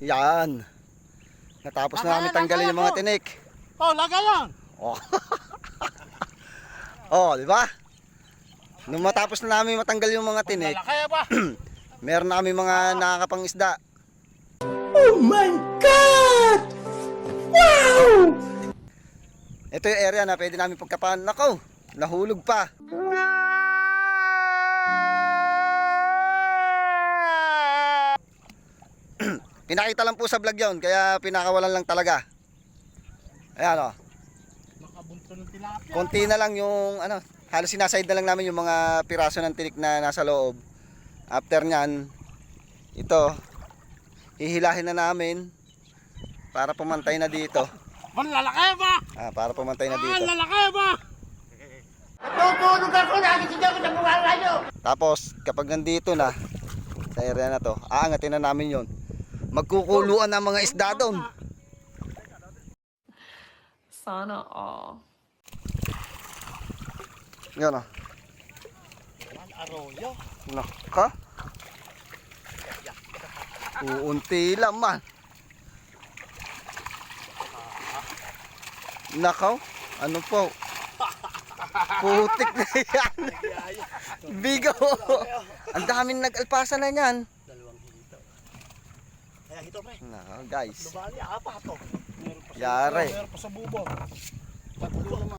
Yan. Natapos na namin tanggalin yung mga tinik. Oh, lagay yan. Oh. Oh, di ba? Nung matapos na namin matanggal yung mga tinik, Lalaki ba? meron na kami mga nakakapangisda. Oh my God! Wow! Ito yung area na pwede namin pagkapan. Nako, nahulog pa. Pinakita lang po sa vlog yun, kaya pinakawalan lang talaga. Ayan o. Nakabunto ng tilapia. Konti na lang yung ano, halos sinaside na lang namin yung mga piraso ng tinik na nasa loob. After nyan, ito, hihilahin na namin para pumantay na dito. Lalaki ba? Para pumantay na dito. Lalaki ba? Tutulog ako, nakikita ko sa bunga nyo. Tapos, kapag nandito na, sa area na to, aangatin na namin yon. Magkukuluan ang mga isda doon. Sana all. Yan o. Arroyo. Naka. Uunti lang man. Nakaw. Ano po? Putik na yan. Bigo. Ang daming nag-alpasa na yan. Dalawang hito. Kaya hito pre. Nakaw guys. Lubali, apat to. Yari. Meron pa sa bubong. Tatlo lang